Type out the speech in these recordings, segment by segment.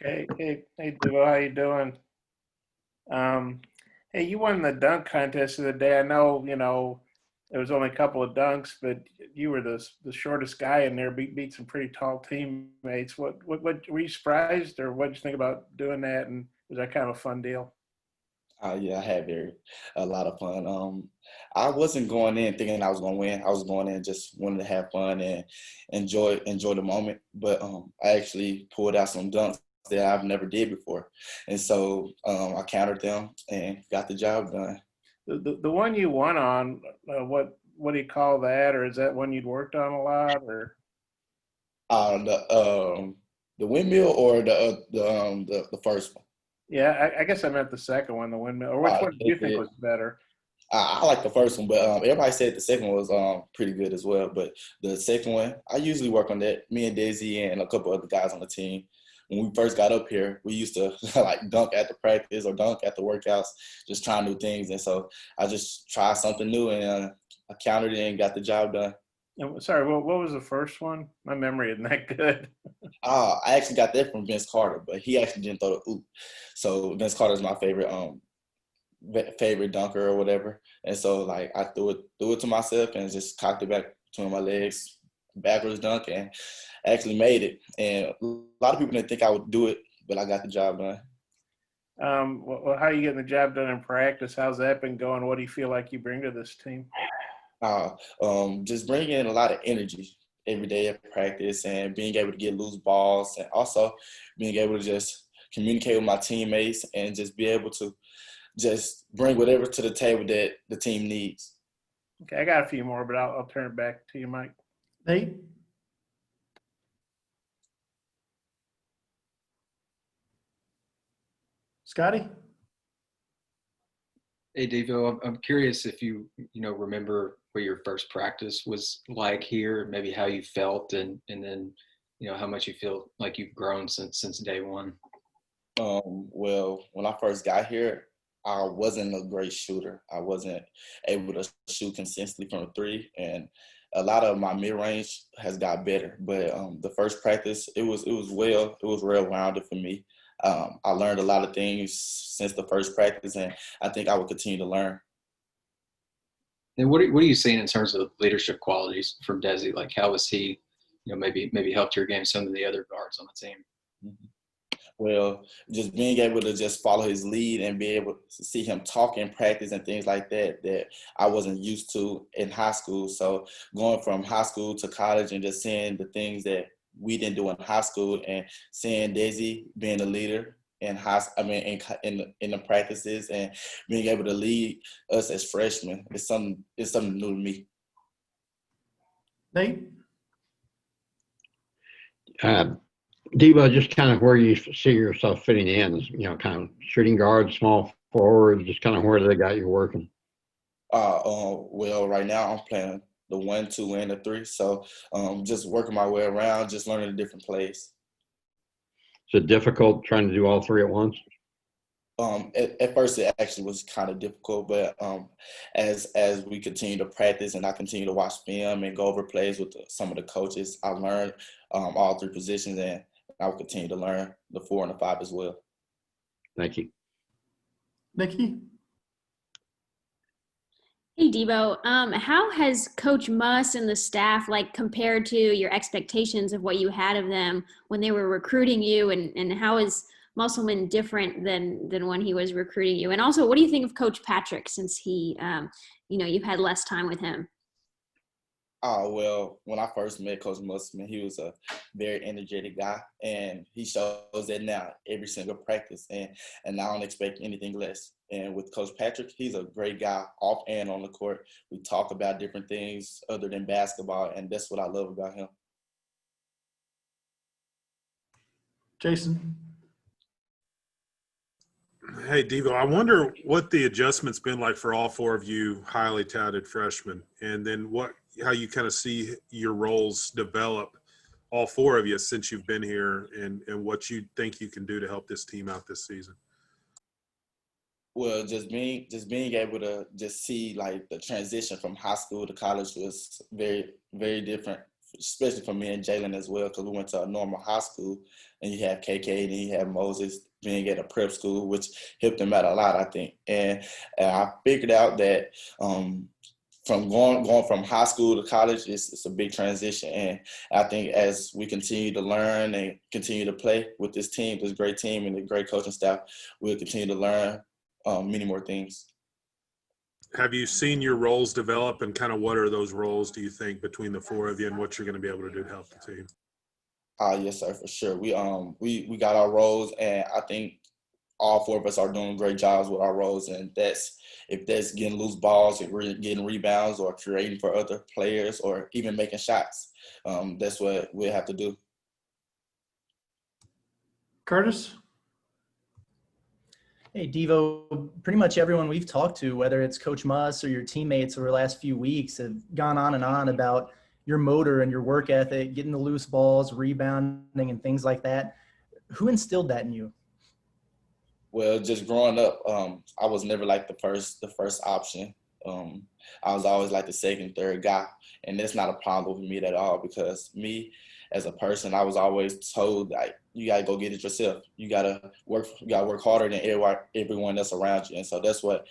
Hey, Devo, how you doing? Um, hey, you won the dunk contest of the day. I know, there was only a couple of dunks, but you were the shortest guy in there. Beat some pretty tall teammates. What were you surprised, or what did you think about doing that? And was that kind of a fun deal? Yeah, I had a lot of fun. I wasn't going in thinking I was gonna win. I was going in just wanted to have fun and enjoy the moment. But I actually pulled out some dunks that I've never did before, and so I countered them and got the job done. The one you won on, what do you call that? Or is that one you'd worked on a lot? Or Uh, the um, the windmill or the first one. yeah, I guess I meant the second one, the windmill. Or which one do you think Yeah. was better? I like the first one, but everybody said the second one was pretty good as well. But the second one, I usually work on that. Me and Daisy and a couple other guys on the team. When we first got up here, we used to like dunk at the practice or dunk at the workouts, just trying new things. And so I just tried something new and I countered it and got the job done. Sorry, what was the first one? My memory isn't that good. I actually got that from Vince Carter, but he actually didn't throw the oop. So Vince Carter's my favorite dunker or whatever. And so like I threw it to myself and just cocked it back between my legs, backwards dunk, and actually made it. And a lot of people didn't think I would do it, but I got the job done. How are you getting the job done in practice? How's that been going? What do you feel like you bring to this team? Just bringing a lot of energy every day at practice and being able to get loose balls and also being able to just communicate with my teammates and just be able to just bring whatever to the table that the team needs. Okay, I got a few more, but I'll turn it back to you, Mike. Nate? Scotty? Hey, Devo, I'm curious if you remember what your first practice was like here, maybe how you felt, and then how much you feel like you've grown since day one. Well, when I first got here, I wasn't a great shooter. I wasn't able to shoot consistently from three, and a lot of my mid range has got better. But the first practice, it was well rounded for me. I learned a lot of things since the first practice, and I think I will continue to learn. And what are you seeing in terms of leadership qualities from Desi? Like how has he, maybe helped your game some of the other guards on the team? Mhm. Well, just being able to just follow his lead and be able to see him talk in practice and things like that that I wasn't used to in high school. So going from high school to college and just seeing the things that we didn't do in high school and seeing Daisy being a leader in in the practices and being able to lead us as freshmen it's something new to me. Nate? Uh, Devo, just kind of where you see yourself fitting in, kind of shooting guard, small forward, just kind of where they got you working. Well, right now I'm playing the 1, 2, and the 3. So just working my way around, just learning the different plays. Is it difficult trying to do all three at once? At first, it actually was kind of difficult, but as we continue to practice and I continue to watch film and go over plays with some of the coaches, I learned all three positions, and I will continue to learn the 4 and the 5 as well. Thank you. Nikki? Hey Devo, how has Coach Muss and the staff compared to your expectations of what you had of them when they were recruiting you, and how is Musselman different than when he was recruiting you? And also, what do you think of Coach Patrick since he, you've had less time with him? Well, when I first met Coach Musman, he was a very energetic guy, and he shows that now every single practice, and I don't expect anything less. And with Coach Patrick, he's a great guy off and on the court. We talk about different things other than basketball, and that's what I love about him. Jason? Hey, Devo, I wonder what the adjustment's been like for all four of you highly touted freshmen, and then how you kind of see your roles develop, all four of you, since you've been here, and what you think you can do to help this team out this season. Well, just being able to just see like the transition from high school to college was very, very different especially for me and Jalen as well, because we went to a normal high school, and you have KK, and you have Moses being at a prep school, which helped him out a lot, I think. And I figured out that from going from high school to college, it's a big transition. And I think as we continue to learn and continue to play with this team, this great team and the great coaching staff, we'll continue to learn many more things. Have you seen your roles develop, and kind of what are those roles, do you think, between the four of you, and what you're going to be able to do to help the team? Yes, sir, for sure. We got our roles, and I think all four of us are doing great jobs with our roles. And if that's getting loose balls, if we're getting rebounds, or creating for other players, or even making shots, that's what we have to do. Curtis? Hey, Devo, pretty much everyone we've talked to, whether it's Coach Muss or your teammates over the last few weeks, have gone on and on about your motor and your work ethic, getting the loose balls, rebounding, and things like that. Who instilled that in you? Well, just growing up, I was never like the first option. I was always like the second, third guy, and that's not a problem with me at all, because me as a person, I was always told, like, you gotta go get it yourself. You gotta work harder than everyone that's around you, and so that's what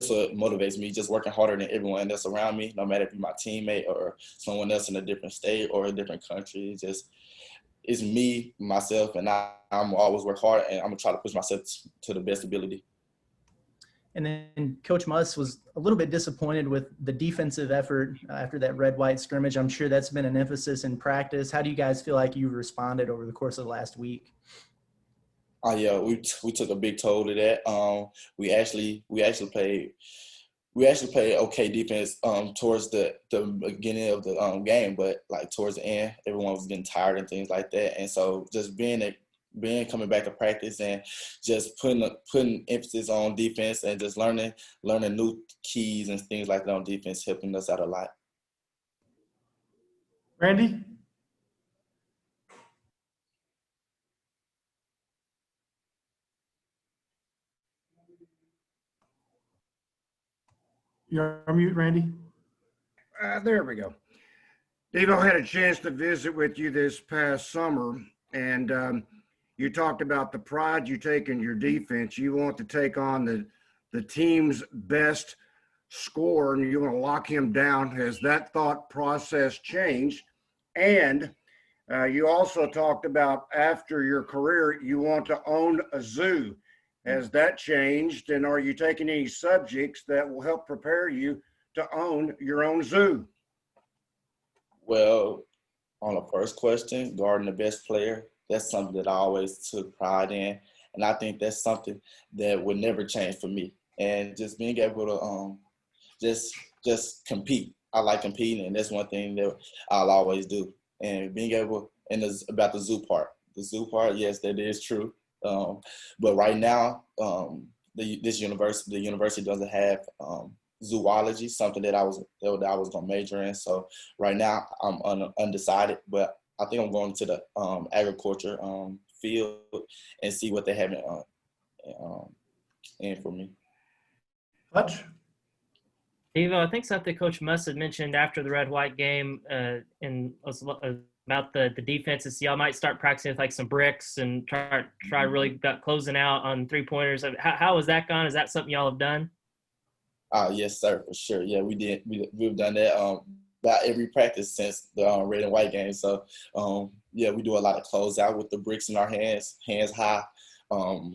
motivates me, just working harder than everyone that's around me, no matter if you're my teammate or someone else in a different state or a different country. It's me, myself, and I'm always work hard, and I'm gonna try to push myself to the best ability. And then Coach Muss was a little bit disappointed with the defensive effort after that red-white scrimmage. I'm sure that's been an emphasis in practice. How do you guys feel like you've responded over the course of the last week? Yeah, we took a big toll to that. We actually played okay defense towards the beginning of the game, but like towards the end, everyone was getting tired and things like that. And so just coming back to practice and just putting emphasis on defense and just learning new keys and things like that on defense, helping us out a lot. Randy? You're on mute, Randy. There we go. Devo, had a chance to visit with you this past summer, and you talked about the pride you take in your defense. You want to take on the team's best scorer, and you want to lock him down. Has that thought process changed? And you also talked about after your career, you want to own a zoo. Has that changed? And are you taking any subjects that will help prepare you to own your own zoo? Well, on the first question, guarding the best player, that's something that I always took pride in. And I think that's something that would never change for me. And just being able to just compete. I like competing, and that's one thing that I'll always do. And being able, and it's about the zoo part. The zoo part, yes, that is true. But right now, the university doesn't have zoology, something that I was going to major in. So right now I'm undecided, but I think I'm going to the agriculture field and see what they have in for me. Hutch? Devo, I think something Coach Muss had mentioned after the red-white game about the defenses. Y'all might start practicing with like some bricks and try really got closing out on three-pointers. How has that gone? Is that something y'all have done? Yes, sir, for sure. Yeah, we did. We've done that about every practice since the red and white game. So, yeah, we do a lot of closeout with the bricks in our hands high,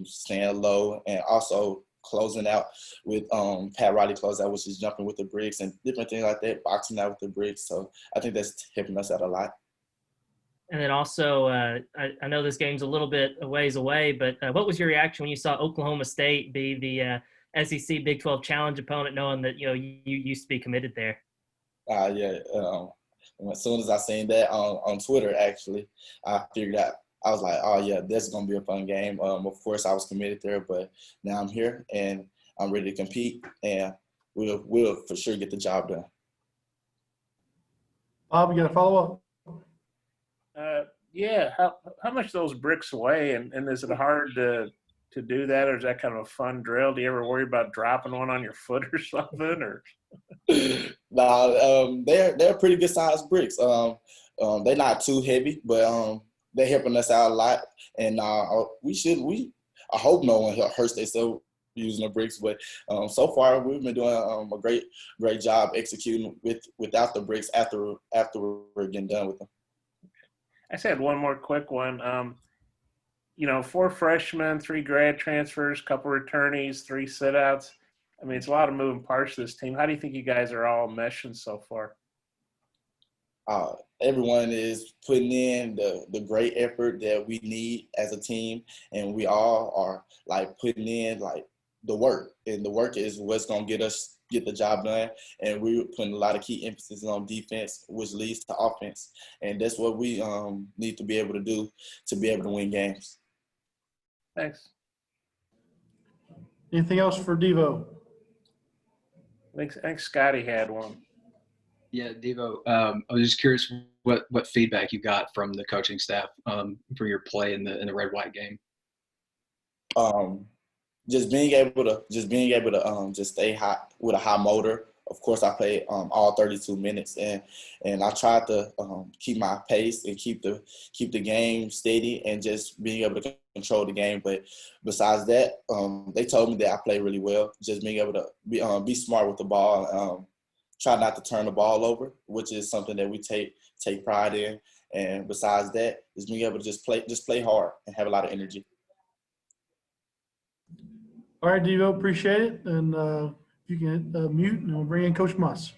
staying low, and also closing out with Pat Riley closeout, which is jumping with the bricks and different things like that, boxing out with the bricks. So I think that's helping us out a lot. And then also, I know this game's a little bit a ways away, but what was your reaction when you saw Oklahoma State be the SEC Big 12 Challenge opponent, knowing that you used to be committed there? Yeah. As soon as I seen that on Twitter, actually, I figured out. I was like, oh yeah, this is gonna be a fun game. Of course, I was committed there, but now I'm here and I'm ready to compete, and we'll for sure get the job done. Bob, you got a follow-up? Yeah. How much those bricks weigh, and is it hard to do that, or is that kind of a fun drill? Do you ever worry about dropping one on your foot or something? Or Nah, they're pretty good sized bricks. they're not too heavy, but they're helping us out a lot. And I hope no one hurts themselves using the bricks. But so far, we've been doing a great job executing without the bricks after we're getting done with them. I just had one more quick one. 4 freshmen, 3 grad transfers, couple returnees, 3 sit-outs. I mean, it's a lot of moving parts to this team. How do you think you guys are all meshing so far? Everyone is putting in the great effort that we need as a team, and we all are like putting in like the work, and the work is what's going to get the job done. And we're putting a lot of key emphasis on defense, which leads to offense, and that's what we need to be able to do to be able to win games. Thanks. Anything else for Devo? I think Scotty had one. Yeah, Devo, I was just curious what feedback you got from the coaching staff for your play in the red-white game. Just being able to just stay hot with a high motor. Of course, I played all 32 minutes, and I tried to keep my pace and keep the game steady and just being able to control the game. But besides that, they told me that I played really well. Just being able to be smart with the ball, try not to turn the ball over, which is something that we take pride in. And besides that, is being able to just play hard and have a lot of energy. All right, Devo, appreciate it. And you can mute, and we'll bring in Coach Muss.